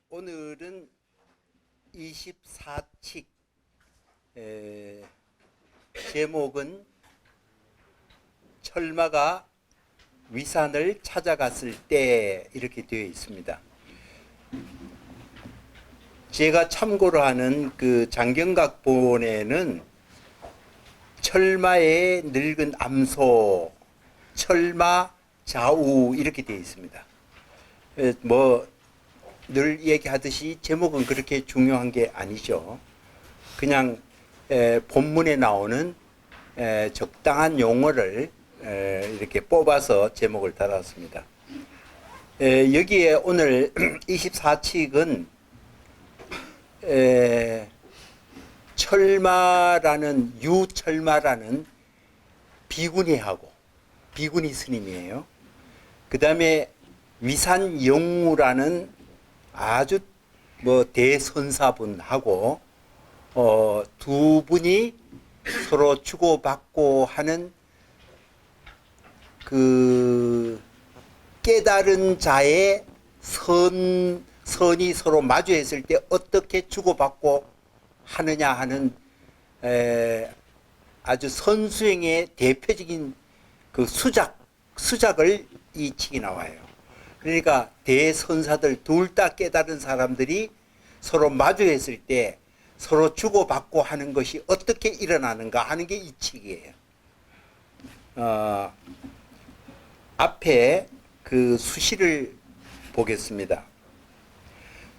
오늘은 24칙 제목은 철마가 위산을 찾아갔을 때 이렇게 되어 있습니다. 제가 참고로 하는 그 장경각본에는 철마의 늙은 암소, 철마 좌우 이렇게 되어 있습니다. 늘 얘기하듯이 제목은 그렇게 중요한 게 아니죠. 그냥 본문에 나오는 적당한 용어를 이렇게 뽑아서 제목을 달았습니다. 여기에 오늘 24칙은 철마라는 유철마라는 비구니 스님이에요. 그 다음에 위산영우라는 아주 대선사분하고 두 분이 서로 주고받고 하는 그 깨달은 자의 선이 서로 마주했을 때 어떻게 주고받고 하느냐 하는 아주 선수행의 대표적인 그 수작을 이 칙이 나와요. 그러니까 대선사들 둘 다 깨달은 사람들이 서로 마주했을 때 서로 주고받고 하는 것이 어떻게 일어나는가 하는 게 이 칙이에요. 앞에 그 수시를 보겠습니다.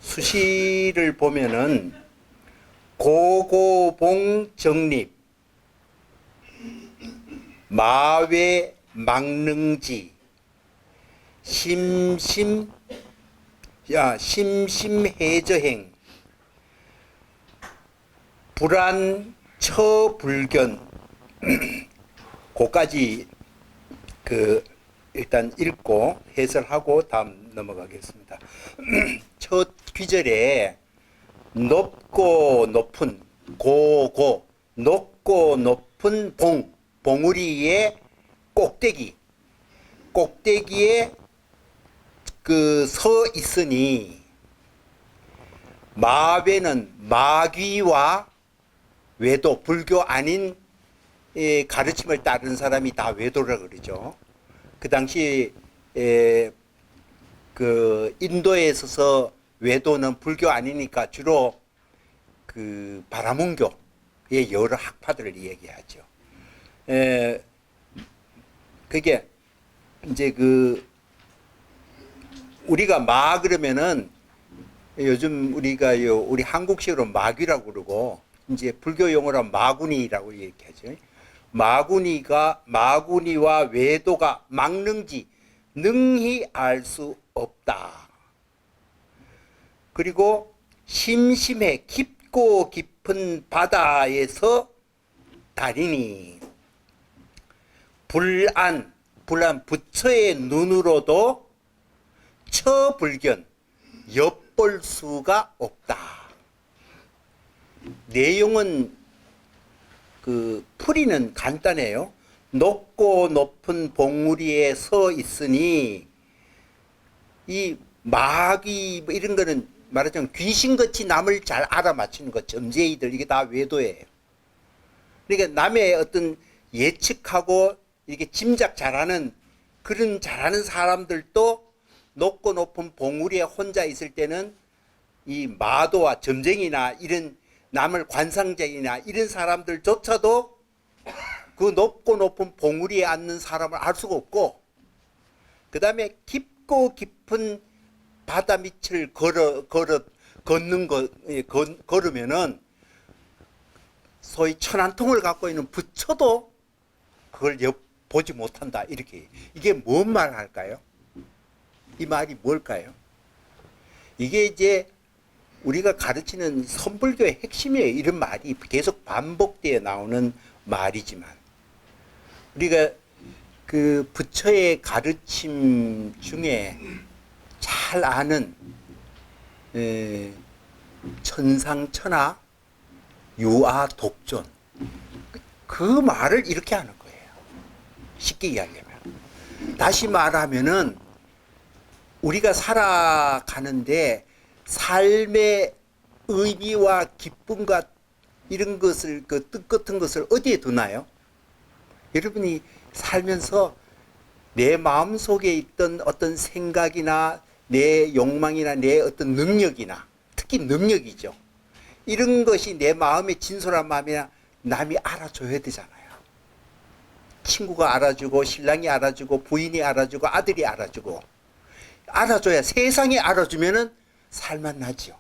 수시를 보면은 고고봉 정립, 마외 망능지, 심심해저행, 불안처불견 고까지 일단 읽고 해설하고 다음 넘어가겠습니다. 첫 귀절에 높고 높은 높고 높은 봉우리의 꼭대기에 서 있으니 마외는 마귀와 외도, 불교 아닌 가르침을 따르는 사람이 다 외도라 그러죠. 그 당시 그 인도에 있어서 외도는 불교 아니니까 주로 그 바라문교의 여러 학파들을 얘기하죠. 그게 이제 우리가 그러면은 요즘 우리 한국식으로 마귀라고 그러고 이제 불교 용어로 마구니라고 얘기하죠. 마구니와 외도가 망능지 능히 알 수 없다. 그리고 심심해 깊고 깊은 바다에서 다리니 불안 부처의 눈으로도 처불견 엿볼 수가 없다. 내용은 풀이는 간단해요. 높고 높은 봉우리에 서 있으니 이 마귀 이런 거는 말하자면 귀신같이 남을 잘 알아맞히는 것, 점쟁이들 이게 다 외도예요. 그러니까 남의 어떤 예측하고 이렇게 짐작 잘하는 그런 잘하는 사람들도 높고 높은 봉우리에 혼자 있을 때는 이 마도와 점쟁이나 이런 남을 관상쟁이나 이런 사람들조차도 그 높고 높은 봉우리에 앉는 사람을 알 수가 없고, 그 다음에 깊고 깊은 바다 밑을 걸으면은 소위 천안통을 갖고 있는 부처도 그걸 보지 못한다. 이렇게. 이게 뭔 말 할까요? 이 말이 뭘까요? 이게 이제 우리가 가르치는 선불교의 핵심이에요. 이런 말이 계속 반복되어 나오는 말이지만 우리가 그 부처의 가르침 중에 잘 아는 천상천하 유아 독존 그 말을 이렇게 하는 거예요. 쉽게 이야기하면. 다시 말하면은 우리가 살아가는데 삶의 의미와 기쁨과 이런 것을, 그 뜻 같은 것을 어디에 두나요? 여러분이 살면서 내 마음 속에 있던 어떤 생각이나 내 욕망이나 내 어떤 능력이나, 특히 능력이죠. 이런 것이 내 마음의 진솔한 마음이나 남이 알아줘야 되잖아요. 친구가 알아주고, 신랑이 알아주고, 부인이 알아주고, 아들이 알아주고. 알아줘야, 세상이 알아주면은 살만 나죠.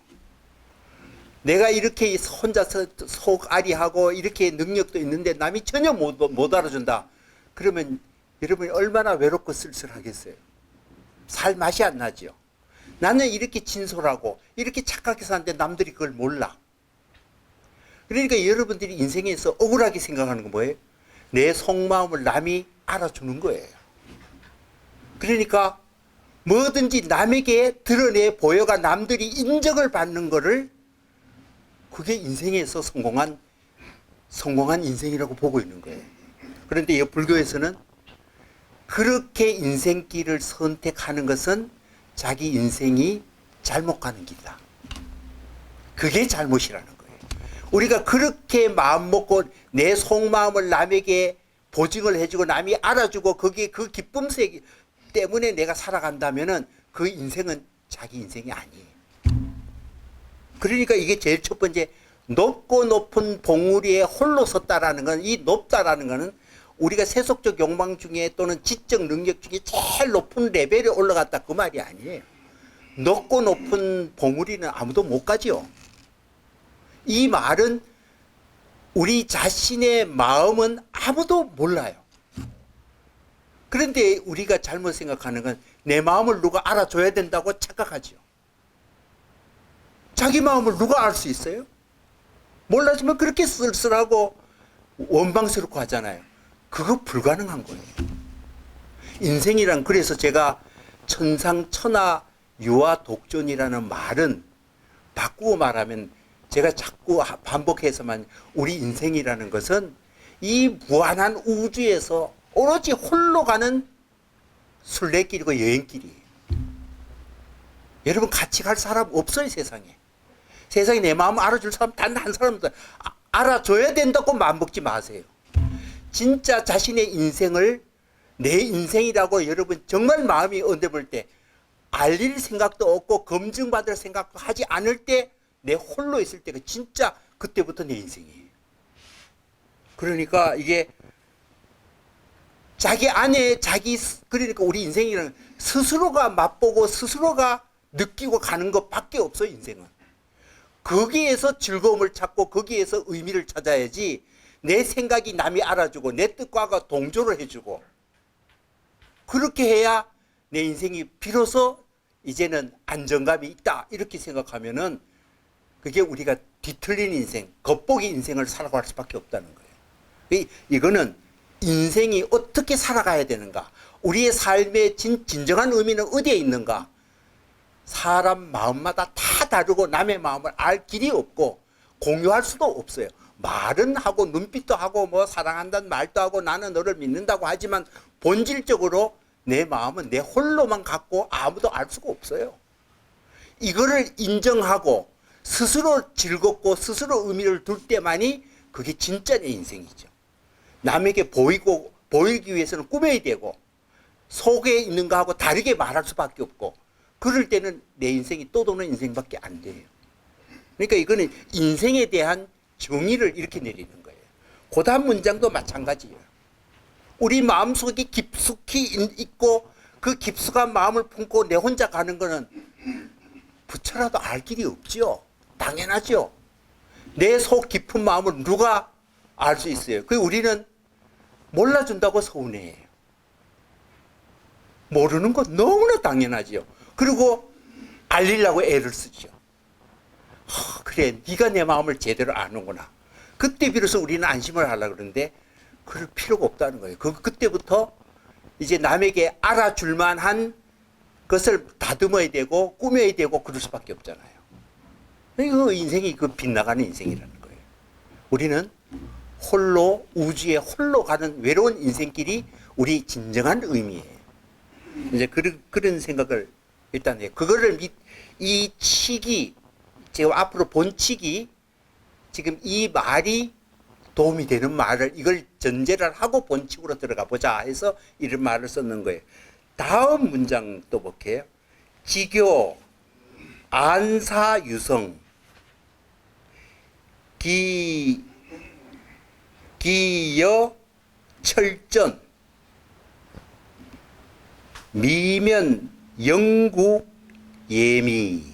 내가 이렇게 혼자서 속앓이하고 이렇게 능력도 있는데 남이 전혀 못 알아준다. 그러면 여러분이 얼마나 외롭고 쓸쓸하겠어요. 살 맛이 안 나죠. 나는 이렇게 진솔하고 이렇게 착하게 사는데 남들이 그걸 몰라. 그러니까 여러분들이 인생에서 억울하게 생각하는 건 뭐예요? 내 속마음을 남이 알아주는 거예요. 그러니까 뭐든지 남에게 드러내 보여가 남들이 인정을 받는 거를, 그게 인생에서 성공한 인생이라고 보고 있는 거예요. 그런데 이 불교에서는 그렇게 인생길을 선택하는 것은 자기 인생이 잘못 가는 길이다. 그게 잘못이라는 거예요. 우리가 그렇게 마음 먹고 내 속마음을 남에게 보증을 해주고 남이 알아주고 거기에 그 기쁨 때문에 내가 살아간다면은 그 인생은 자기 인생이 아니에요. 그러니까 이게 제일 첫 번째, 높고 높은 봉우리에 홀로 섰다라는 건, 이 높다라는 거는 우리가 세속적 욕망 중에 또는 지적 능력 중에 제일 높은 레벨에 올라갔다 그 말이 아니에요. 높고 높은 봉우리는 아무도 못 가지요. 이 말은 우리 자신의 마음은 아무도 몰라요. 그런데 우리가 잘못 생각하는 건 내 마음을 누가 알아줘야 된다고 착각하죠. 자기 마음을 누가 알 수 있어요? 몰라주면 그렇게 쓸쓸하고 원망스럽고 하잖아요. 그거 불가능한 거예요. 인생이란, 그래서 제가 천상천하 유아독존이라는 말은 바꾸고 말하면, 제가 자꾸 반복해서만, 우리 인생이라는 것은 이 무한한 우주에서 오로지 홀로 가는 순례길이고 여행길이에요. 여러분 같이 갈 사람 없어요, 세상에. 세상에 내 마음을 알아줄 사람 단 한 사람도 알아줘야 된다고 마음먹지 마세요. 진짜 자신의 인생을 내 인생이라고 여러분 정말 마음이 언뎌볼 때, 알릴 생각도 없고 검증받을 생각도 하지 않을 때, 내 홀로 있을 때가 진짜 그때부터 내 인생이에요. 그러니까 이게 자기 안에 그러니까 우리 인생이란 스스로가 맛보고 스스로가 느끼고 가는 것밖에 없어요, 인생은. 거기에서 즐거움을 찾고 거기에서 의미를 찾아야지, 내 생각이 남이 알아주고 내 뜻과 동조를 해주고, 그렇게 해야 내 인생이 비로소 이제는 안정감이 있다, 이렇게 생각하면은 그게 우리가 뒤틀린 인생, 겉보기 인생을 살아갈 수밖에 없다는 거예요. 이거는 인생이 어떻게 살아가야 되는가, 우리의 삶의 진정한 의미는 어디에 있는가. 사람 마음마다 다 다르고 남의 마음을 알 길이 없고 공유할 수도 없어요. 말은 하고 눈빛도 하고 뭐 사랑한다는 말도 하고 나는 너를 믿는다고 하지만 본질적으로 내 마음은 내 홀로만 갖고 아무도 알 수가 없어요. 이거를 인정하고 스스로 즐겁고 스스로 의미를 둘 때만이 그게 진짜 내 인생이죠. 남에게 보이기 위해서는 꾸며야 되고 속에 있는 거하고 다르게 말할 수밖에 없고, 그럴 때는 내 인생이 떠도는 인생밖에 안 돼요. 그러니까 이거는 인생에 대한 정의를 이렇게 내리는 거예요. 그 다음 문장도 마찬가지예요. 우리 마음속에 깊숙이 있고 그 깊숙한 마음을 품고 내 혼자 가는 거는 부처라도 알 길이 없죠. 당연하죠. 내 속 깊은 마음을 누가 알 수 있어요? 그 우리는 몰라준다고 서운해해요. 모르는 거 너무나 당연하지요. 그리고 알리려고 애를 쓰죠. 그래, 네가 내 마음을 제대로 아는구나. 그때 비로소 우리는 안심을 하려고 그러는데 그럴 필요가 없다는 거예요. 그때부터 이제 남에게 알아줄 만한 것을 다듬어야 되고 꾸며야 되고 그럴 수밖에 없잖아요. 그 인생이 그 빗나가는 인생이라는 거예요. 우리는 홀로, 우주에 홀로 가는 외로운 인생길이 우리 진정한 의미예요. 이제 그런 생각을 일단 그거를 이 칙이 지금 앞으로 본 칙이 지금 이 말이 도움이 되는 말을 이걸 전제를 하고 본칙으로 들어가 보자 해서 이런 말을 썼는 거예요. 다음 문장 또 볼게요. 지교 안사유성 기여 철전 미면 영구 예미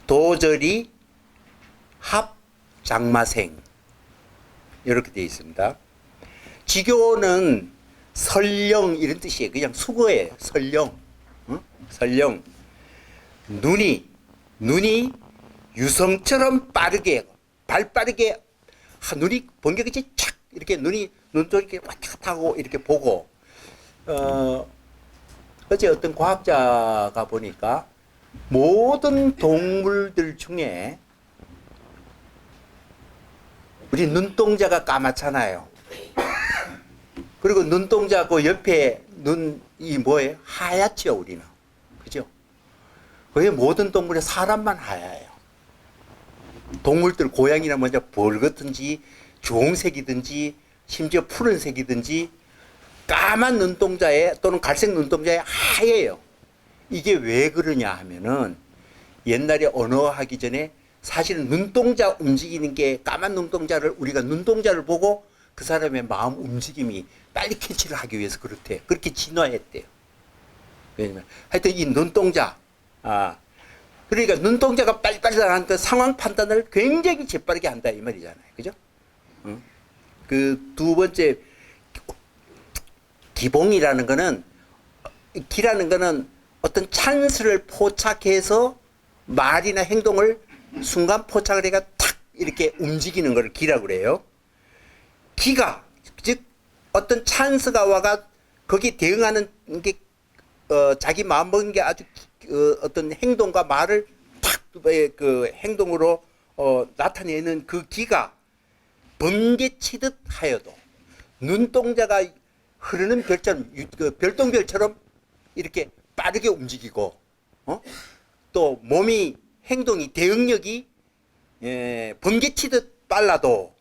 도저리 합장마생 이렇게 되어 있습니다. 지교는 설령 이런 뜻이에요. 그냥 수거예요. 설령. 설령 눈이 유성처럼 빠르게 발빠르게 눈이 번개같이 착 이렇게 눈도 이렇게 왔다 갔다 하고 이렇게 보고 어제 어떤 과학자가 보니까 모든 동물들 중에 우리 눈동자가 까맣잖아요. 그리고 눈동자 그 옆에 눈이 뭐예요? 하얗죠, 우리는. 그죠? 거의 모든 동물의 사람만 하얘요. 동물들 고양이나 먼저 벌겋든지 주홍색이든지 심지어 푸른색이든지 까만 눈동자에 또는 갈색 눈동자에 하얘요. 이게 왜 그러냐 하면은 옛날에 언어하기 전에 사실은 눈동자 움직이는 게 까만 눈동자를 우리가 눈동자를 보고 그 사람의 마음 움직임이 빨리 캐치를 하기 위해서 그렇대요. 그렇게 진화했대요. 왜냐면 하여튼 이 눈동자 그러니까 눈동자가 빨리빨리 나가는 그 상황 판단을 굉장히 재빠르게 한다 이 말이잖아요. 그죠? 그 두 번째 기봉이라는 거는 기라는 거는 어떤 찬스를 포착해서 말이나 행동을 순간 포착을 해가 탁 이렇게 움직이는 걸 기라고 그래요. 기가 즉 어떤 찬스가 와가 거기에 대응하는 게 자기 마음 먹은 게 아주 어떤 행동과 말을 탁 그 행동으로 나타내는 그 기가 번개치듯 하여도 눈동자가 흐르는 별처럼 그 별똥별처럼 이렇게 빠르게 움직이고 또 몸이 행동이 대응력이 번개치듯 빨라도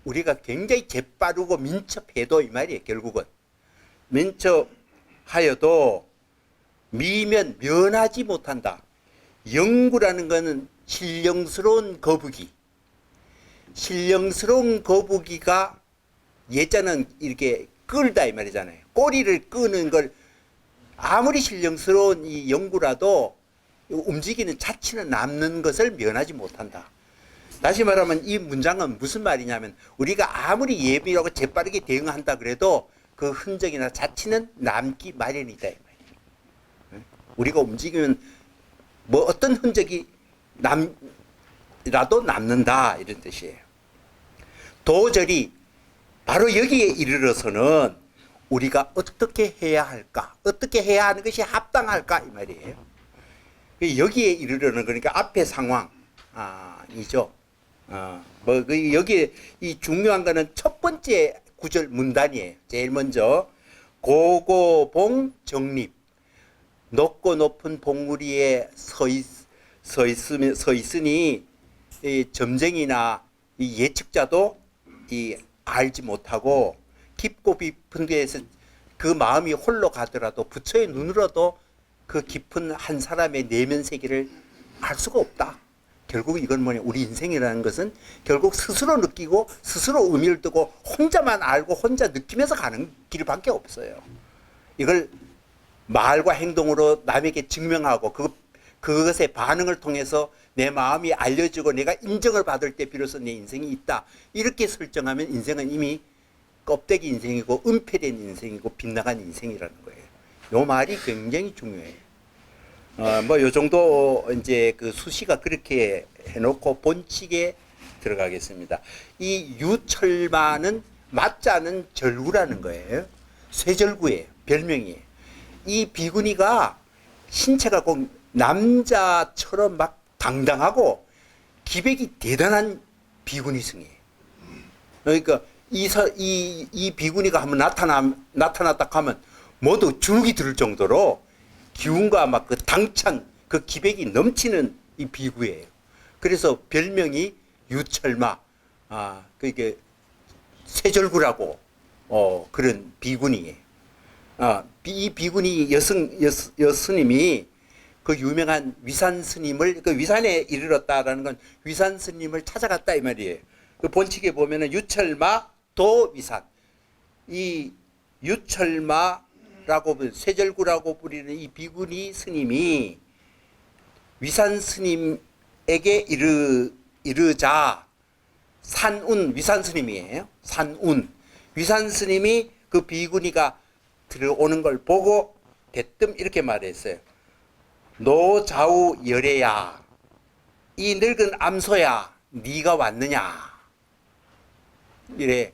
우리가 굉장히 재빠르고 민첩해도 이 말이에요. 결국은 민첩하여도 면하지 못한다. 영구라는 것은 신령스러운 거북이. 신령스러운 거북이가 예자는 이렇게 끌다 이 말이잖아요. 꼬리를 끄는 걸 아무리 신령스러운 이 영구라도 움직이는 자치는 남는 것을 면하지 못한다. 다시 말하면 이 문장은 무슨 말이냐면 우리가 아무리 예민하고 재빠르게 대응한다 그래도 그 흔적이나 자치는 남기 마련이다 이 말이에요. 우리가 움직이면 뭐 어떤 흔적이 라도 남는다 이런 뜻이에요. 도저히 바로 여기에 이르러서는 우리가 어떻게 해야 할까? 어떻게 해야 하는 것이 합당할까? 이 말이에요. 여기에 이르러는 그러니까 앞의 상황이죠. 여기에 이 중요한 거는 첫 번째 구절 문단이에요. 제일 먼저 고고봉 정립 높고 높은 봉우리에 서 있으니 이 점쟁이나 이 예측자도 이 알지 못하고 깊고 깊은 데에서 그 마음이 홀로 가더라도 부처의 눈으로도 그 깊은 한 사람의 내면 세계를 알 수가 없다. 결국 이건 뭐냐, 우리 인생이라는 것은 결국 스스로 느끼고 스스로 의미를 두고 혼자만 알고 혼자 느끼면서 가는 길밖에 없어요. 이걸 말과 행동으로 남에게 증명하고 그것의 반응을 통해서 내 마음이 알려지고 내가 인정을 받을 때 비로소 내 인생이 있다. 이렇게 설정하면 인생은 이미 껍데기 인생이고 은폐된 인생이고 빗나간 인생이라는 거예요. 요 말이 굉장히 중요해요. 요 정도 이제 그 수시가 그렇게 해놓고 본칙에 들어가겠습니다. 이 유철마는 맞지 않은 절구라는 거예요. 쇠절구예요. 별명이에요. 이 비구니가 신체가 꼭 남자처럼 막 당당하고 기백이 대단한 비구니성이에요. 그러니까 이 비구니가 한번 나타났다 하면 모두 주눅이 들 정도로 기운과 막 그 당찬 그 기백이 넘치는 이 비구예요. 그래서 별명이 유철마, 그게 세절구라고 그런 비군이에요. 이 비군이 여스님이 그 유명한 위산 스님을 그 위산에 이르렀다라는 건 위산 스님을 찾아갔다 이 말이에요. 그 본칙에 보면은 유철마 도위산, 이 유철마라고 세절구라고 부리는 이 비구니 스님이 위산 스님에게 이르자 산운 위산 스님이에요. 산운 위산 스님이 그 비구니가 들어오는 걸 보고 대뜸 이렇게 말했어요. 노좌우 열애야, 이 늙은 암소야, 네가 왔느냐? 이래.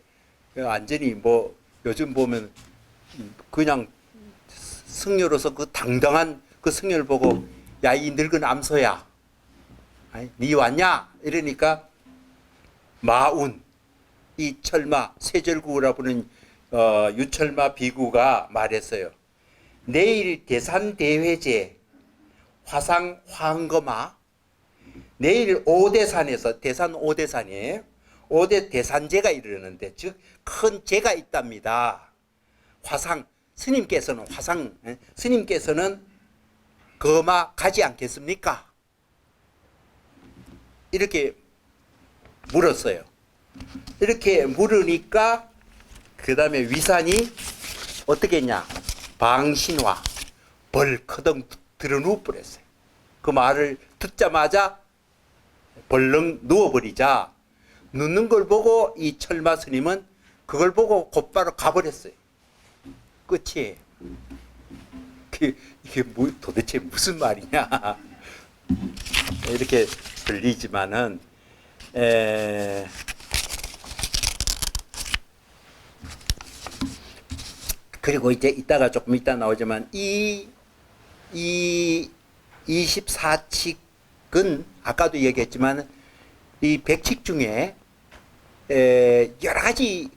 완전히 뭐 요즘 보면 그냥 승려로서 그 당당한 그 승려를 보고 야, 이 늙은 암소야, 네 왔냐? 이러니까 마운, 이 철마 세절구라 부르는 유철마 비구가 말했어요. 내일 대산대회제 화상 화흥거마, 내일 오대산에서, 대산 오대산이에요. 오대 대산제가 이르는데, 즉 큰 제가 있답니다. 화상, 스님께서는 화상, 스님께서는 거마 가지 않겠습니까? 이렇게 물었어요. 이렇게 물으니까 그 다음에 위산이 어떻게 했냐? 방신화, 벌커덩 들어 누워버렸어요. 그 말을 듣자마자 벌렁 누워버리자, 눕는 걸 보고 이 철마 스님은 그걸 보고 곧바로 가버렸어요. 끝이에요. 이게 도대체 무슨 말이냐? 이렇게 들리지만은, 그리고 이제 이따가 조금 이따 나오지만 이 24칙은 아까도 얘기했지만 이 100칙 중에 여러 가지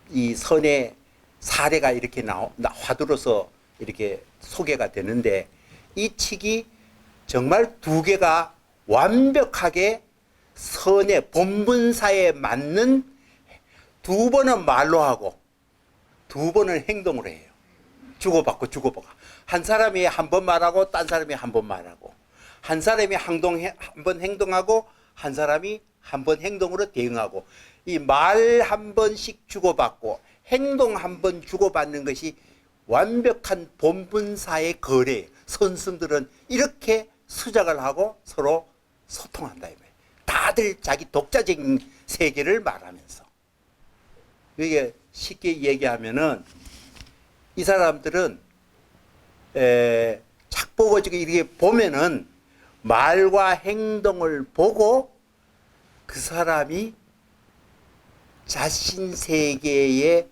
이 선의 사례가 이렇게 화두로서 이렇게 소개가 되는데, 이 칙이 정말 두 개가 완벽하게 선의 본분사에 맞는, 두 번은 말로 하고 두 번은 행동으로 해요. 주고받고 주고받고. 한 사람이 한 번 말하고 딴 사람이 한 번 말하고, 한 사람이 한 번 행동하고 한 사람이 한 번 행동으로 대응하고, 이 말 한 번씩 주고받고 행동 한 번 주고받는 것이 완벽한 본분사의 거래. 선승들은 이렇게 수작을 하고 서로 소통한다. 다들 자기 독자적인 세계를 말하면서. 이게 쉽게 얘기하면은 이 사람들은 착보고지고 이렇게 보면은 말과 행동을 보고 그 사람이 자신 세계에,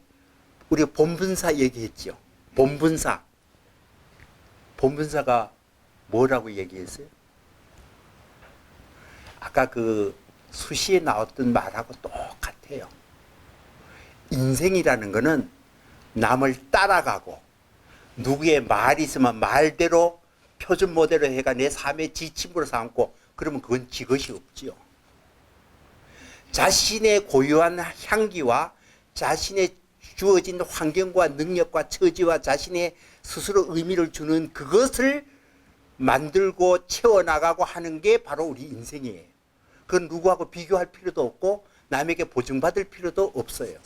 우리 본분사 얘기했죠. 본분사가 뭐라고 얘기했어요? 아까 그 수시에 나왔던 말하고 똑같아요. 인생이라는 거는 남을 따라가고, 누구의 말이 있으면 말대로 표준 모델로 해가 내 삶의 지침으로 삼고, 그러면 그건 지것이 없지요. 자신의 고유한 향기와 자신의 주어진 환경과 능력과 처지와 자신의 스스로 의미를 주는 그것을 만들고 채워나가고 하는 게 바로 우리 인생이에요. 그건 누구하고 비교할 필요도 없고 남에게 보증받을 필요도 없어요.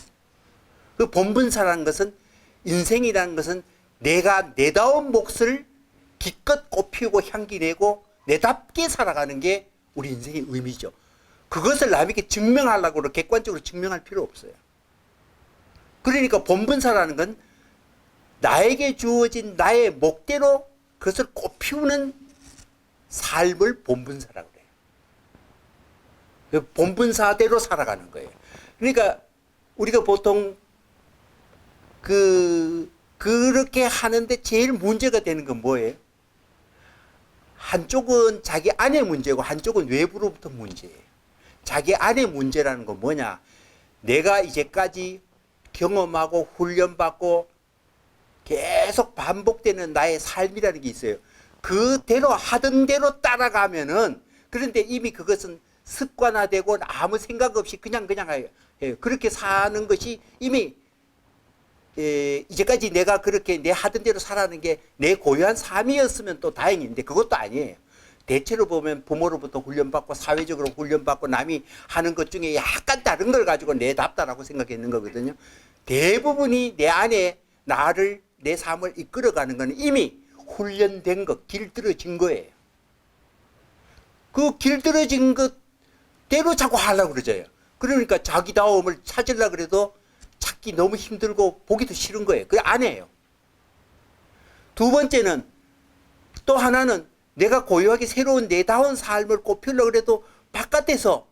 그 본분사라는 것은, 인생이라는 것은 내가 내다운 몫을 기껏 꽃피우고 향기 내고 내답게 살아가는 게 우리 인생의 의미죠. 그것을 남에게 증명하려고 객관적으로 증명할 필요 없어요. 그러니까 본분사라는 건 나에게 주어진 나의 목대로 그것을 꽃피우는 삶을 본분사라고 그래요. 본분사대로 살아가는 거예요. 그러니까 우리가 보통 그렇게 하는데 제일 문제가 되는 건 뭐예요? 한쪽은 자기 안의 문제고 한쪽은 외부로부터 문제예요. 자기 안의 문제라는 건 뭐냐? 내가 이제까지 경험하고 훈련받고 계속 반복되는 나의 삶이라는 게 있어요. 그대로 하던 대로 따라가면은, 그런데 이미 그것은 습관화되고 아무 생각 없이 그냥 해요. 그렇게 사는 것이 이미 이제까지 내가 그렇게 내 하던 대로 살아가는 게 내 고유한 삶이었으면 또 다행인데 그것도 아니에요. 대체로 보면 부모로부터 훈련받고 사회적으로 훈련받고 남이 하는 것 중에 약간 다른 걸 가지고 내답다라고 생각했는 거거든요. 대부분이 내 안에 나를, 내 삶을 이끌어가는 건 이미 훈련된 것, 길들여진 거예요. 그 길들여진 것대로 자꾸 하려고 그러져요. 그러니까 자기다움을 찾으려고 그래도 찾기 너무 힘들고 보기도 싫은 거예요. 그게 안 해요. 두 번째는, 또 하나는 내가 고유하게 새로운 내다운 삶을 꼽히려고 그래도 바깥에서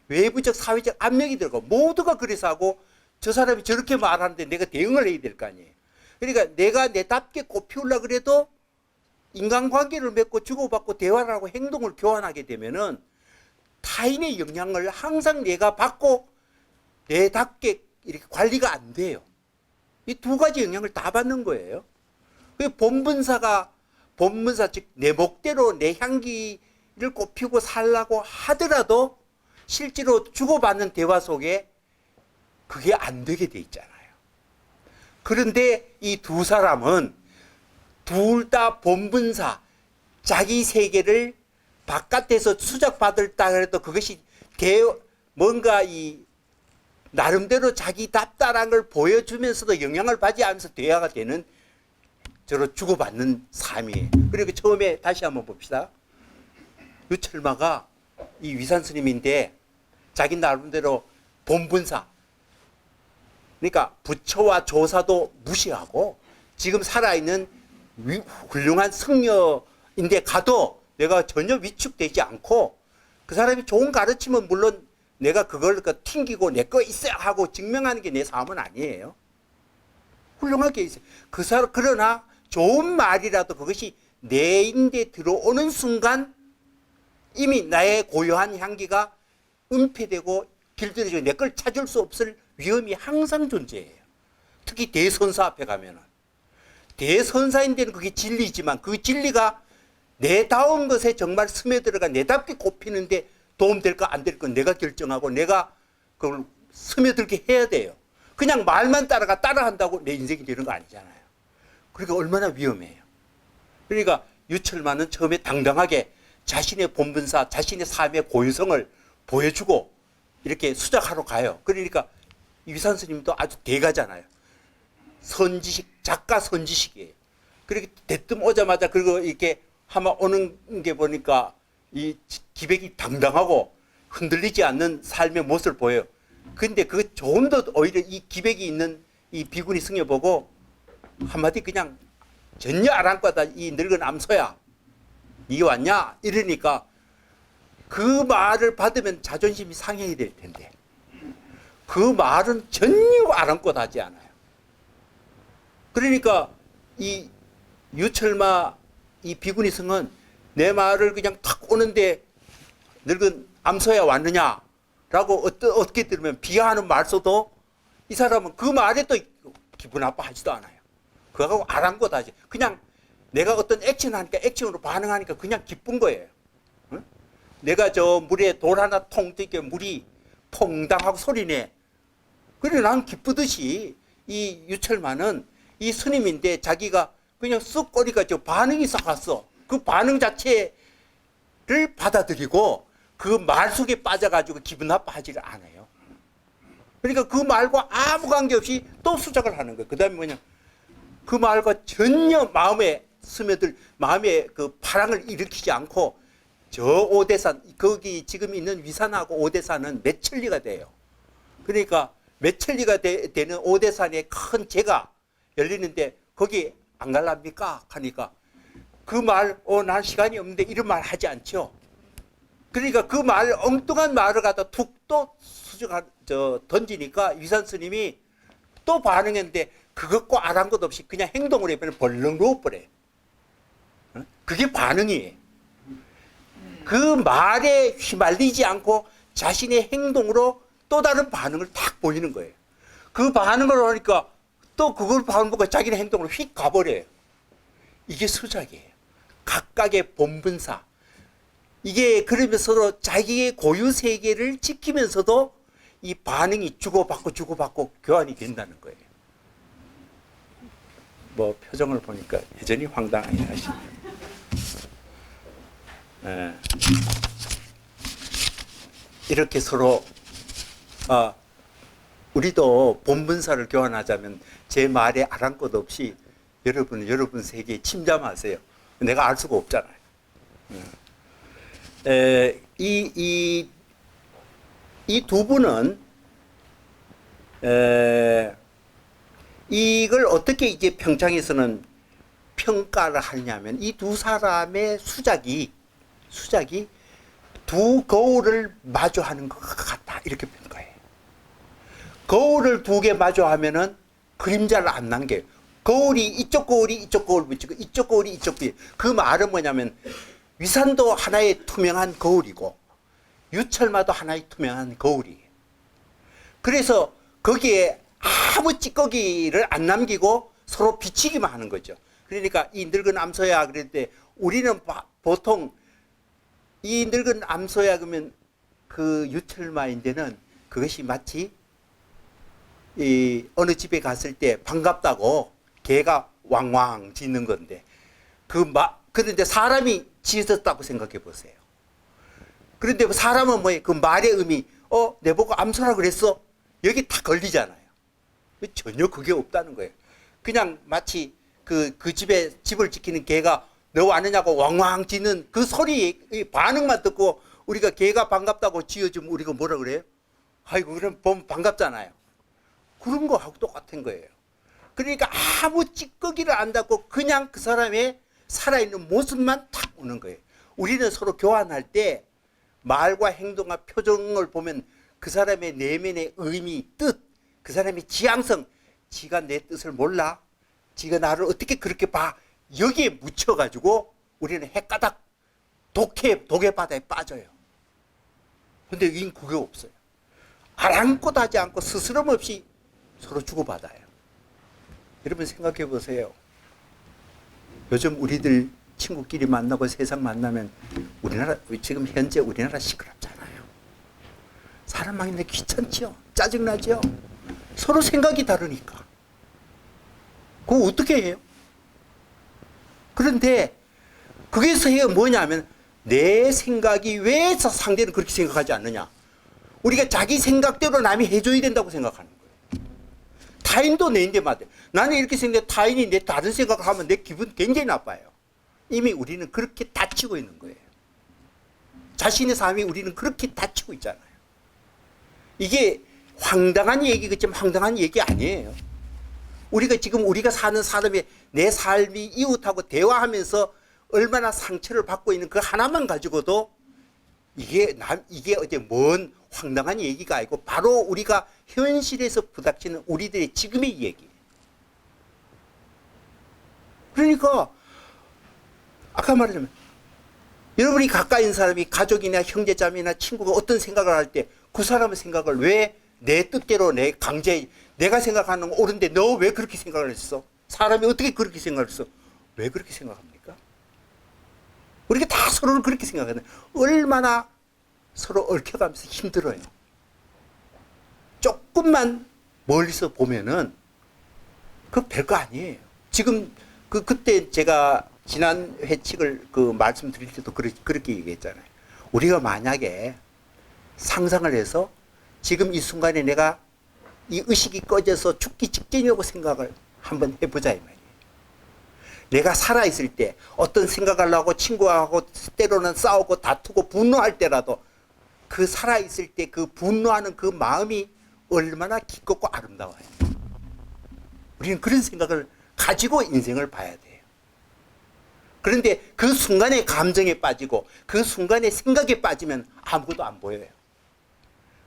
외부적 사회적 압력이 들고 모두가 그래서 하고 저 사람이 저렇게 말하는데 내가 대응을 해야 될 거 아니에요. 그러니까 내가 내답게 꼽히려고 그래도 인간관계를 맺고 주고받고 대화를 하고 행동을 교환하게 되면은 타인의 영향을 항상 내가 받고 내답게 이렇게 관리가 안 돼요. 이 두 가지 영향을 다 받는 거예요. 그 본분사 즉 내 목대로 내 향기를 꼽히고 살라고 하더라도 실제로 주고받는 대화 속에 그게 안 되게 돼 있잖아요. 그런데 이 두 사람은 둘 다 본분사, 자기 세계를 바깥에서 수작받을다 해도 그것이 뭔가 나름대로 자기답다라는 걸 보여주면서도 영향을 받지 않으면서 대화가 되는 저로 주고받는 삶이에요. 그리고 처음에 다시 한번 봅시다. 유철마가 이 위산 스님인데 자기 나름대로 본분사, 그러니까 부처와 조사도 무시하고 지금 살아있는 훌륭한 승려인데 가도 내가 전혀 위축되지 않고 그 사람이 좋은 가르치면 물론 내가 그걸 튕기고 내 거 있어야 하고 증명하는 게 내 삶은 아니에요. 훌륭하게 있어요. 그러나 좋은 말이라도 그것이 내 인데 들어오는 순간 이미 나의 고유한 향기가 은폐되고 길들여지고 내 걸 찾을 수 없을 위험이 항상 존재해요. 특히 대선사 앞에 가면은. 대선사인데는 그게 진리지만 그 진리가 내다운 것에 정말 스며들어가 내답게 꼽히는데 도움될까 안 될까 내가 결정하고 내가 그걸 스며들게 해야 돼요. 그냥 말만 따라한다고 내 인생이 되는 거 아니잖아요. 그러니까 얼마나 위험해요. 그러니까 유철만은 처음에 당당하게 자신의 본분사, 자신의 삶의 고유성을 보여주고 이렇게 수작하러 가요. 그러니까 위산 스님도 아주 대가잖아요. 선지식, 작가 선지식이에요. 그렇게 대뜸 오자마자 그리고 이렇게 아마 오는 게 보니까 이 기백이 당당하고 흔들리지 않는 삶의 모습을 보여요. 근데 그 조금 더 오히려 이 기백이 있는 이 비구니 승려 보고 한마디 그냥 전혀 아랑과다 이 늙은 암소야. 니 왔냐? 이러니까 그 말을 받으면 자존심이 상해야 될 텐데 그 말은 전혀 아랑곳하지 않아요. 그러니까 이 유철마 이 비구니 성은 내 말을 그냥 탁 오는데 늙은 암소야 왔느냐? 라고 어떻게 들으면 비하하는 말 써도 이 사람은 그 말에 또 기분 나빠하지도 않아요. 그거하고 아랑곳하지. 그냥 내가 어떤 액션을 하니까 액션으로 반응하니까 그냥 기쁜 거예요. 응? 내가 저 물에 돌 하나 통 뜨게 물이 퐁당하고 소리내. 그래 난 기쁘듯이 이 유철만은 이 스님인데 자기가 그냥 쓱 꼬리가 저 반응이 싹 왔어. 그 반응 자체를 받아들이고 그 말 속에 빠져가지고 기분 나빠하지를 않아요. 그러니까 그 말과 아무 관계없이 또 수작을 하는 거예요. 그 다음에 뭐냐. 그 말과 전혀 마음에 스며들, 마음에 그 파랑을 일으키지 않고 저 오대산, 거기 지금 있는 위산하고 오대산은 몇 천리가 돼요. 그러니까 몇 천리가 되는 오대산에 큰 제가 열리는데 거기 안 갈랍니까? 하니까 그 말, 난 시간이 없는데 이런 말 하지 않죠. 그러니까 그 말, 엉뚱한 말을 갖다 툭 또 던지니까 위산 스님이 또 반응했는데 그것과 아랑곳 없이 그냥 행동을 해버리면 벌렁 누워버려요. 그게 반응이에요. 그 말에 휘말리지 않고 자신의 행동으로 또 다른 반응을 탁 보이는 거예요. 그 반응을 하니까 또 그걸 보고 자기네 행동으로 휙 가버려요. 이게 수작이에요. 각각의 본분사. 이게 그러면서 서로 자기의 고유 세계를 지키면서도 이 반응이 주고받고 교환이 된다는 거예요. 뭐 표정을 보니까 여전히 황당하게 하시네요. 이렇게 서로 우리도 본분사를 교환하자면 제 말에 아랑곳 없이 여러분은 여러분 세계에 침잠하세요. 내가 알 수가 없잖아요. 이 두 분은 이걸 어떻게 이제 평창에서는 평가를 하냐면 이 두 사람의 수작이 두 거울을 마주하는 것 같다 이렇게 평가해요. 거울을 두 개 마주하면은 그림자를 안 남겨요. 거울이 이쪽 거울이 이쪽 거울 붙이고 이쪽 거울이 이쪽 거울. 그 말은 뭐냐면 위산도 하나의 투명한 거울이고 유철마도 하나의 투명한 거울이에요. 그래서 거기에 아무 찌꺼기를 안 남기고 서로 비치기만 하는 거죠. 그러니까 이 늙은 암소야 그럴 때 우리는 보통 이 늙은 암소야 그러면 그 유철마인데는 그것이 마치 이 어느 집에 갔을 때 반갑다고 개가 왕왕 짖는 건데 그런데 사람이 짖었다고 생각해 보세요. 그런데 사람은 뭐예요? 그 말의 의미 내보고 암소라 그랬어? 여기 다 걸리잖아요. 전혀 그게 없다는 거예요. 그냥 마치 그 집에 집을 지키는 개가 너 왔느냐고 왕왕 짖는 그 소리 반응만 듣고 우리가 개가 반갑다고 짖어주면 우리가 뭐라 그래요? 아이고 그럼 보면 반갑잖아요. 그런 거하고 똑같은 거예요. 그러니까 아무 찌꺼기를 안 닦고 그냥 그 사람의 살아있는 모습만 탁 오는 거예요. 우리는 서로 교환할 때 말과 행동과 표정을 보면 그 사람의 내면의 의미, 뜻, 그 사람의 지향성, 지가 내 뜻을 몰라? 지가 나를 어떻게 그렇게 봐? 여기에 묻혀가지고 우리는 헷가닥 독의 바다에 빠져요. 근데 여긴 그게 없어요. 아랑곳 하지 않고 스스럼 없이 서로 주고받아요. 여러분 생각해 보세요. 요즘 우리들 친구끼리 만나고 세상 만나면 지금 현재 우리나라 시끄럽잖아요. 사람 만나는데 귀찮죠? 짜증나죠? 서로 생각이 다르니까. 그거 어떻게 해요? 그런데 거기서 뭐냐면 내 생각이 왜 상대는 그렇게 생각하지 않느냐. 우리가 자기 생각대로 남이 해줘야 된다고 생각하는 거예요. 타인도 내인데 맞아요. 나는 이렇게 생각해 타인이 내 다른 생각을 하면 내 기분 굉장히 나빠요. 이미 우리는 그렇게 다치고 있는 거예요. 자신의 삶이 우리는 그렇게 다치고 있잖아요. 이게 황당한 얘기겠지만 황당한 얘기 아니에요. 우리가 사는 삶에 내 삶이 이웃하고 대화하면서 얼마나 상처를 받고 있는 그 하나만 가지고도 이게 어제 뭔 황당한 얘기가 아니고 바로 우리가 현실에서 부닥치는 우리들의 지금의 얘기. 그러니까 아까 말했지만 여러분이 가까이 있는 사람이 가족이나 형제자매나 친구가 어떤 생각을 할 때 그 사람의 생각을 왜 내 뜻대로 내가 생각하는 거 옳은데 너 왜 그렇게 생각을 했어? 사람이 어떻게 그렇게 생각을 했어? 왜 그렇게 생각합니까? 우리가 다 서로를 그렇게 생각하는데 얼마나 서로 얽혀가면서 힘들어요. 조금만 멀리서 보면은 그 별거 아니에요. 지금 그때 제가 지난 회칙을 말씀드릴 때도 그렇게 얘기했잖아요. 우리가 만약에 상상을 해서 지금 이 순간에 내가 이 의식이 꺼져서 죽기 직전이라고 생각을 한번 해보자 이 말이에요. 내가 살아있을 때 어떤 생각을 하고 친구하고 때로는 싸우고 다투고 분노할 때라도 그 살아있을 때 그 분노하는 그 마음이 얼마나 기껍고 아름다워요. 우리는 그런 생각을 가지고 인생을 봐야 돼요. 그런데 그 순간의 감정에 빠지고 그 순간의 생각에 빠지면 아무것도 안 보여요.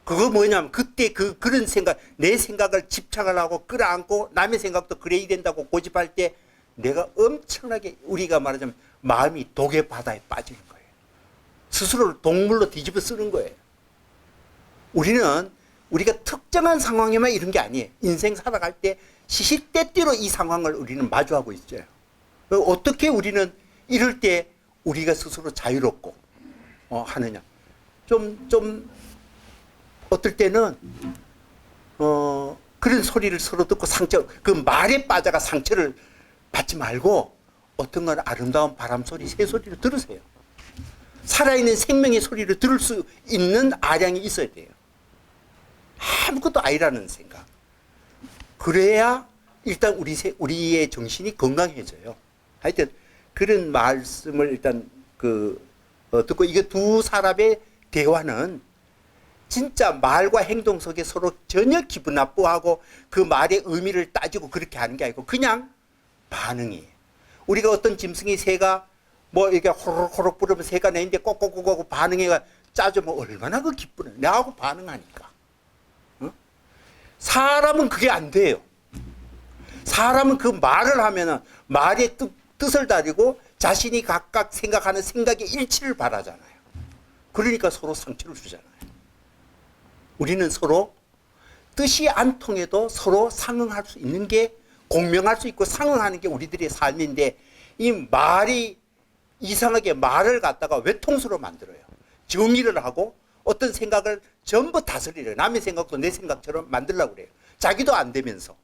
그거 뭐냐면 그때 그런 생각, 내 생각을 집착을 하고 끌어안고 남의 생각도 그래야 된다고 고집할 때 내가 엄청나게 우리가 말하자면 마음이 독의 바다에 빠지는 거예요. 스스로를 동물로 뒤집어 쓰는 거예요. 우리가 특정한 상황에만 이런 게 아니에요. 인생 살아갈 때 시시때때로 이 상황을 우리는 마주하고 있어요. 어떻게 우리는 이럴 때 우리가 스스로 자유롭고 하느냐. 좀 어떨 때는 그런 소리를 서로 듣고 그 말에 빠져가 상처를 받지 말고 어떤 건 아름다운 바람 소리, 새 소리를 들으세요. 살아있는 생명의 소리를 들을 수 있는 아량이 있어야 돼요. 아무것도 아니라는 생각. 그래야 일단 우리의 정신이 건강해져요. 하여튼 그런 말씀을 일단 듣고 이게 두 사람의 대화는 진짜 말과 행동 속에 서로 전혀 기분 나쁘하고 그 말의 의미를 따지고 그렇게 하는 게 아니고 그냥 반응이에요. 우리가 어떤 짐승이 새가 뭐 이렇게 호로록 부르면 새가 내는데 꼭꼭꼭하고 반응해가 짜주면 얼마나 그 기쁘네. 나하고 반응하니까. 사람은 그게 안 돼요. 사람은 그 말을 하면은 말의 뜻을 다리고 자신이 각각 생각하는 생각의 일치를 바라잖아요. 그러니까 서로 상처를 주잖아요. 우리는 서로 뜻이 안 통해도 서로 상응할 수 있는 게 공명할 수 있고 상응하는 게 우리들의 삶인데 이 말이 이상하게 말을 갖다가 외통수로 만들어요. 정의를 하고 어떤 생각을 전부 다스리래요. 남의 생각도 내 생각처럼 만들려고 그래요. 자기도 안 되면서.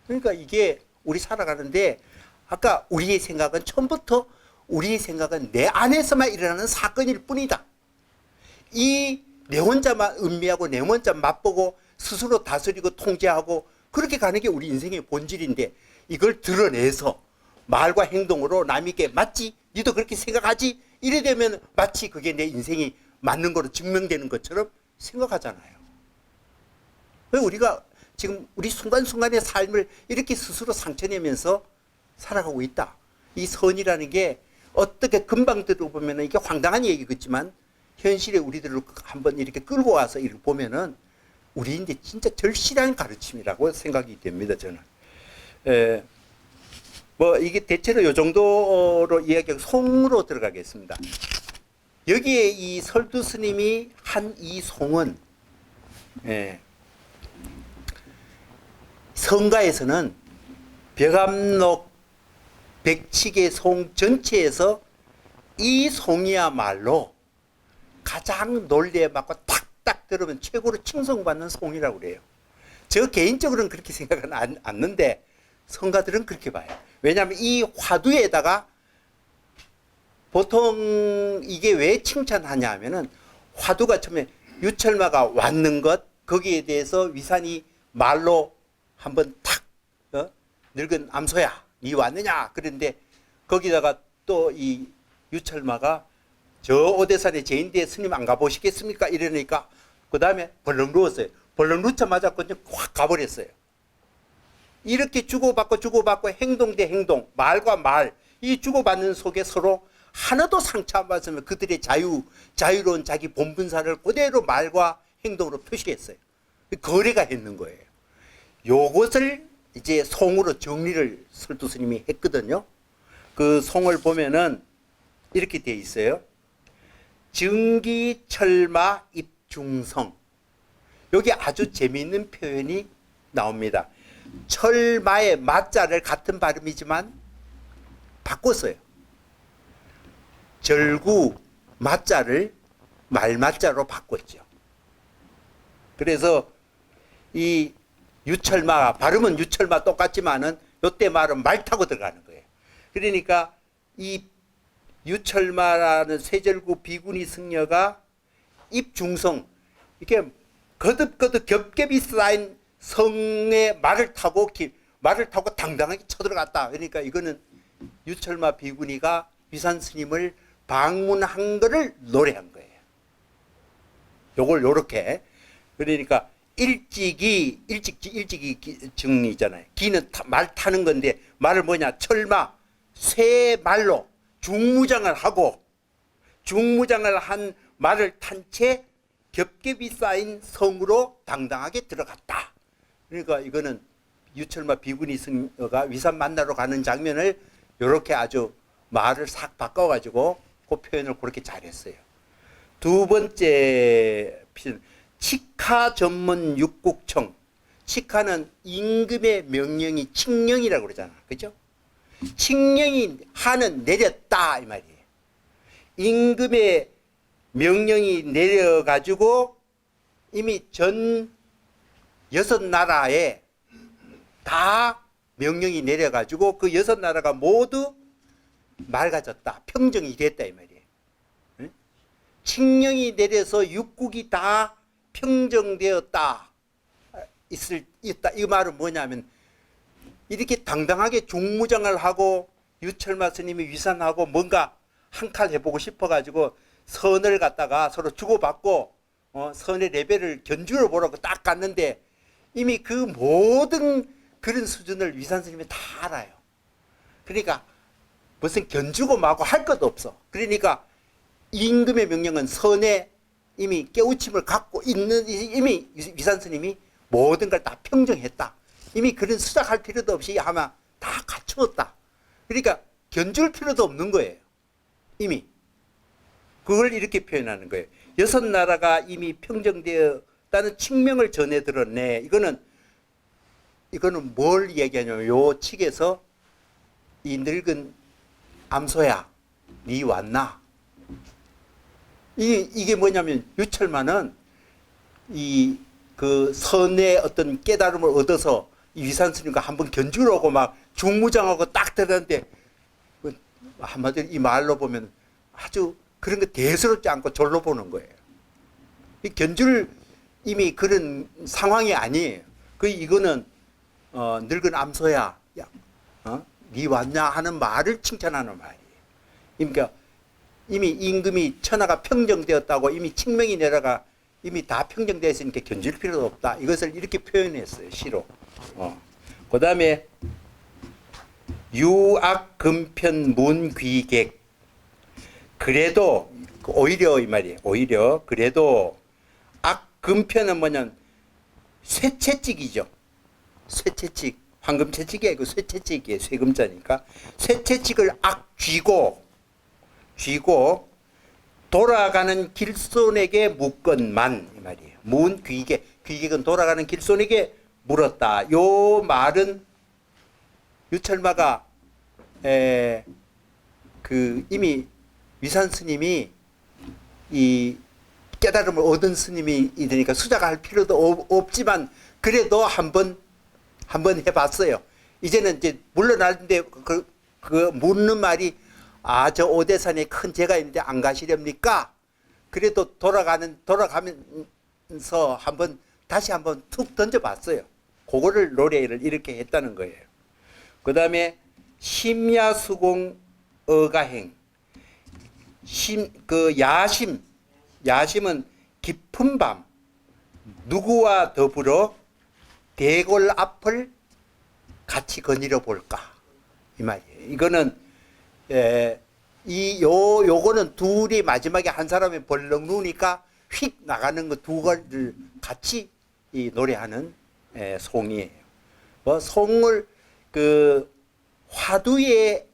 그러니까 이게 우리 살아가는데 아까 우리의 생각은 처음부터 우리의 생각은 내 안에서만 일어나는 사건일 뿐이다. 이 내 혼자만 음미하고 내 혼자 맛보고 스스로 다스리고 통제하고 그렇게 가는 게 우리 인생의 본질인데 이걸 드러내서 말과 행동으로 남에게 맞지? 니도 그렇게 생각하지? 이래 되면 마치 그게 내 인생이 맞는 거로 증명되는 것처럼 생각하잖아요. 왜 우리가 지금 우리 순간순간의 삶을 이렇게 스스로 상처내면서 살아가고 있다. 이 선이라는 게 어떻게 금방 들어보면 이게 황당한 얘기겠지만 현실에 우리들을 한번 이렇게 끌고 와서 이렇게 보면은 우리인데 진짜 절실한 가르침이라고 생각이 됩니다, 저는. 뭐 이게 대체로 요 정도로 이야기하고 송으로 들어가겠습니다. 여기에 이 설두 스님이 한 이 송은 성가에서는 벽암록 백칙의 송 전체에서 이 송이야말로 가장 논리에 맞고 탁탁 들으면 최고로 칭송받는 송이라고 그래요. 저 개인적으로는 그렇게 생각은 않는데 성가들은 그렇게 봐요. 왜냐하면 이 화두에다가 보통 이게 왜 칭찬하냐 하면은 화두가 처음에 유철마가 왔는 것 거기에 대해서 위산이 말로 한번 탁 늙은 암소야 니 왔느냐 그런데 거기다가 또 이 유철마가 저 오대산에 제인대 스님 안 가보시겠습니까 이러니까 그 다음에 벌렁 누웠어요. 벌렁 누자마자 그냥 확 가버렸어요. 이렇게 주고받고 행동 대 행동 말과 말 이 주고받는 속에 서로 하나도 상처 안 받으면 그들의 자유로운 자기 본분사를 그대로 말과 행동으로 표시했어요. 거래가 했는 거예요. 요것을 이제 송으로 정리를 설두 스님이 했거든요. 그 송을 보면은 이렇게 돼 있어요. 증기철마 입중성. 여기 아주 재미있는 표현이 나옵니다. 철마의 마자를 같은 발음이지만 바꿨어요. 절구 마자를 말마자로 바꿨죠. 그래서 이 유철마 발음은 유철마 똑같지만은 요때 말은 말 타고 들어가는 거예요. 그러니까 이 유철마라는 쇠절구 비구니 승려가 입중성 이렇게 거듭거듭 겹겹이 쌓인 성의 말을 타고 당당하게 쳐들어갔다. 그러니까 이거는 유철마 비구니가 위산 스님을 방문한 거를 노래한 거예요. 요걸 요렇게 그러니까 일찍이 증이잖아요. 기는 말 타는 건데 말을 뭐냐 철마 새 말로 중무장을 하고 중무장을 한 말을 탄 채 겹겹이 쌓인 성으로 당당하게 들어갔다. 그러니까 이거는 유철마 비구니 승려가 위산 만나러 가는 장면을 이렇게 아주 말을 싹 바꿔가지고 그 표현을 그렇게 잘했어요. 두 번째 치카 전문 육국청 칙하는 임금의 명령이 칙령이라고 그러잖아. 그죠? 칙령이 하는 내렸다 이 말이에요. 임금의 명령이 내려가지고 이미 전 6나라에 다 명령이 내려가지고 그 6나라가 모두 맑아졌다. 평정이 됐다 이 말이에요. 응? 칙령이 내려서 육국이 다 평정되었다. 있다. 이 말은 뭐냐면 이렇게 당당하게 중무장을 하고 유철마 스님이 위산하고 뭔가 한 칼 해보고 싶어가지고 선을 갖다가 서로 주고받고 선의 레벨을 견주어 보라고 딱 갔는데 이미 그 모든 그런 수준을 위산 스님이 다 알아요. 그러니까 무슨 견주고 마고 할 것도 없어. 그러니까 임금의 명령은 선에 이미 깨우침을 갖고 있는 이미 위산 스님이 모든 걸 다 평정했다. 이미 그런 수작할 필요도 없이 아마 다 갖추었다. 그러니까 견줄 필요도 없는 거예요. 이미. 그걸 이렇게 표현하는 거예요. 6나라가 이미 평정되었다는 칙명을 전해 들었네. 이거는 뭘 얘기하냐면 요 칙에서 이 늙은 암소야, 니 왔나? 이게 뭐냐면 유철만은 그 선의 어떤 깨달음을 얻어서 이 위산스님과 한번 견주러 오고 막 중무장하고 딱 들었는데 한마디로 이 말로 보면 아주 그런 거 대수롭지 않고 절로 보는 거예요. 이 견줄 이미 그런 상황이 아니에요. 이거는 늙은 암소야, 야, 니 왔냐 하는 말을 칭찬하는 말이에요. 그러니까 이미 임금이 천하가 평정되었다고 이미 칙명이 내려가 이미 다 평정되어 있으니까 견줄 필요도 없다. 이것을 이렇게 표현했어요. 시로. 그 다음에 유악금편 문귀객. 그래도 오히려 이 말이에요. 오히려 그래도 악금편은 뭐냐면 쇠채찍이죠. 쇠채찍. 황금채찍이 아니고 쇠채찍이에요. 쇠금자니까. 쇠채찍을 쥐고 돌아가는 길손에게 묻건만 이 말이에요. 문귀객. 귀객은 돌아가는 길손에게 물었다. 요 말은 유철마가 이미 위산 스님이 이 깨달음을 얻은 스님이 되니까 수작할 필요도 없지만 그래도 한번 해봤어요. 이제는 이제 물러나는데 그 묻는 말이 저 오대산에 큰 제가 있는데 안 가시렵니까? 그래도 돌아가면서 다시 한번 툭 던져봤어요. 그거를 노래를 이렇게 했다는 거예요. 그 다음에 심야수공 어가행. 야심은 깊은 밤 누구와 더불어 대궐 앞을 같이 거닐어 볼까 이 말이에요. 이거는 요거는 둘이 마지막에 한 사람이 벌렁 누우니까 휙 나가는 거 두 걸을 같이 노래하는 송이에요. 송을 화두의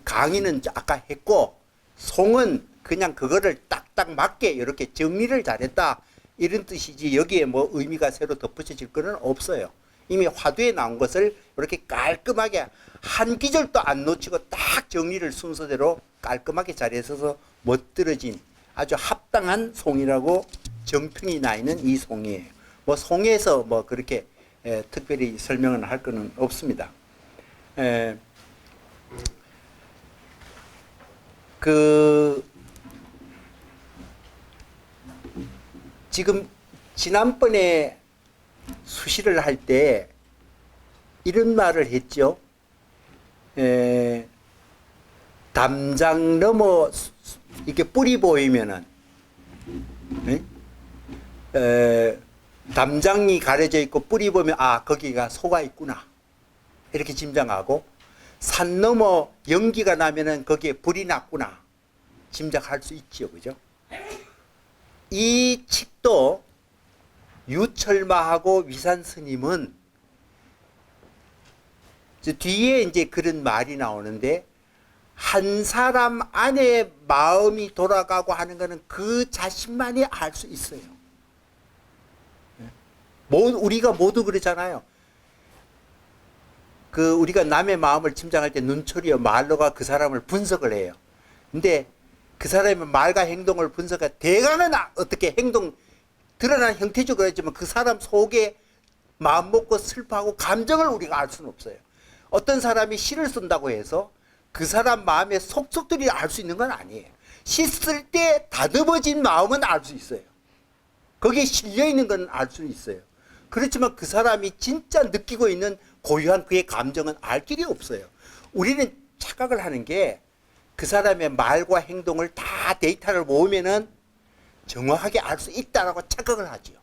강의는 아까 했고 송은 그냥 그거를 딱딱 맞게 이렇게 정리를 잘했다 이런 뜻이지 여기에 뭐 의미가 새로 덧붙여질 거는 없어요. 이미 화두에 나온 것을 이렇게 깔끔하게 한 기절도 안 놓치고 딱 정리를 순서대로 깔끔하게 잘해서 멋들어진 아주 합당한 송이라고 정평이 나 있는 이 송이에요. 송에서 그렇게 특별히 설명을 할 거는 없습니다. 지금 지난번에 수시를 할 때 이런 말을 했죠. 담장 넘어 이렇게 뿌리 보이면은 담장이 가려져 있고 뿌리 보면 거기가 소가 있구나 이렇게 짐작하고 산 넘어 연기가 나면은 거기에 불이 났구나 짐작할 수 있죠. 그죠? 이 칙도 유철마하고 위산 스님은 뒤에 이제 그런 말이 나오는데 한 사람 안에 마음이 돌아가고 하는 것은 그 자신만이 알 수 있어요. 우리가 모두 그러잖아요. 우리가 남의 마음을 짐작할 때 눈초리와 말로가 그 사람을 분석을 해요. 근데 그 사람의 말과 행동을 분석할 대가는 어떻게 드러난 형태적으로 했지만 그 사람 속에 마음 먹고 슬퍼하고 감정을 우리가 알 수는 없어요. 어떤 사람이 시를 쓴다고 해서 그 사람 마음의 속속들이 알 수 있는 건 아니에요. 시 쓸 때 다듬어진 마음은 알 수 있어요. 거기에 실려 있는 건 알 수 있어요. 그렇지만 그 사람이 진짜 느끼고 있는 고유한 그의 감정은 알 길이 없어요. 우리는 착각을 하는 게 그 사람의 말과 행동을 다 데이터를 모으면은 정확하게 알 수 있다라고 착각을 하지요.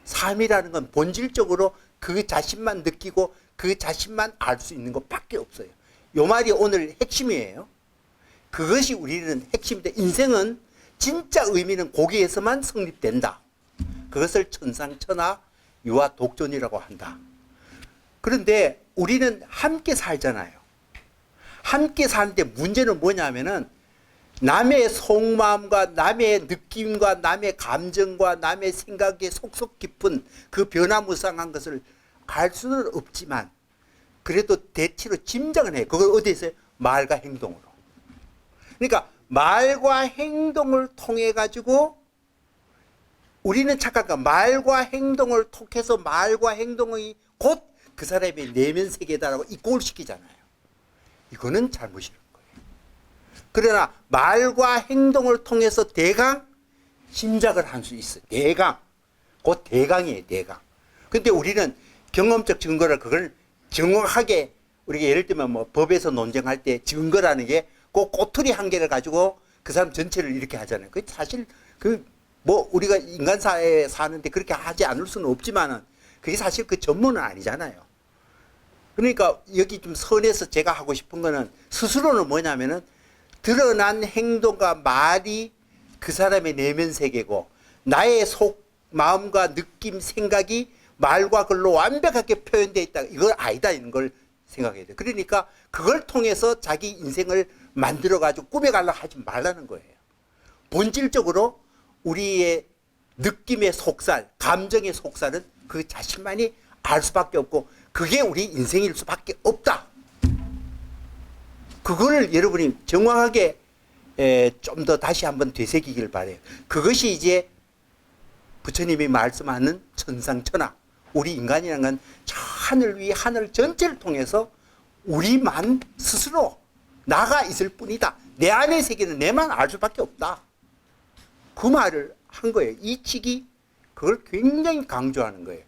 삶이라는 건 본질적으로 그 자신만 느끼고 그 자신만 알 수 있는 것밖에 없어요. 요 말이 오늘 핵심이에요. 그것이 우리는 핵심인데 인생은 진짜 의미는 거기에서만 성립된다. 그것을 천상천하 유아 독존이라고 한다. 그런데 우리는 함께 살잖아요. 함께 사는데 문제는 뭐냐면은 남의 속마음과 남의 느낌과 남의 감정과 남의 생각의 속속 깊은 그 변화무쌍한 것을 알 수는 없지만 그래도 대체로 짐작은 해요. 그걸 어디에서 해요? 말과 행동으로. 그러니까 말과 행동을 통해 가지고 우리는 착각한 말과 행동을 통해서 말과 행동이 곧 그 사람의 내면 세계다라고 이꼴 시키잖아요. 이거는 잘못이라는 거예요. 그러나 말과 행동을 통해서 대강 짐작을 할 수 있어요. 대강. 곧 대강이에요. 대강. 근데 우리는 경험적 증거를 그걸 정확하게 우리가 예를 들면 뭐 법에서 논쟁할 때 증거라는 게 그 꼬투리 한 개를 가지고 그 사람 전체를 이렇게 하잖아요. 그 사실 뭐 우리가 인간 사회에 사는데 그렇게 하지 않을 수는 없지만은 그게 사실 그 전문은 아니잖아요. 그러니까 여기 좀 선에서 제가 하고 싶은 거는 스스로는 뭐냐면은 드러난 행동과 말이 그 사람의 내면 세계고 나의 속 마음과 느낌 생각이 말과 글로 완벽하게 표현되어 있다. 이걸 아니다 이런 걸 생각해야 돼요. 그러니까 그걸 통해서 자기 인생을 만들어가지고 꾸며가려고 하지 말라는 거예요. 본질적으로 우리의 느낌의 속살, 감정의 속살은 그 자신만이 알 수밖에 없고 그게 우리 인생일 수밖에 없다. 그거를 여러분이 정확하게 좀 더 다시 한번 되새기길 바래요. 그것이 이제 부처님이 말씀하는 천상천하. 우리 인간이라는 건 저 하늘 위 하늘 전체를 통해서 우리만 스스로 나가 있을 뿐이다. 내 안의 세계는 내만 알 수밖에 없다. 그 말을 한 거예요. 이 책이 그걸 굉장히 강조하는 거예요.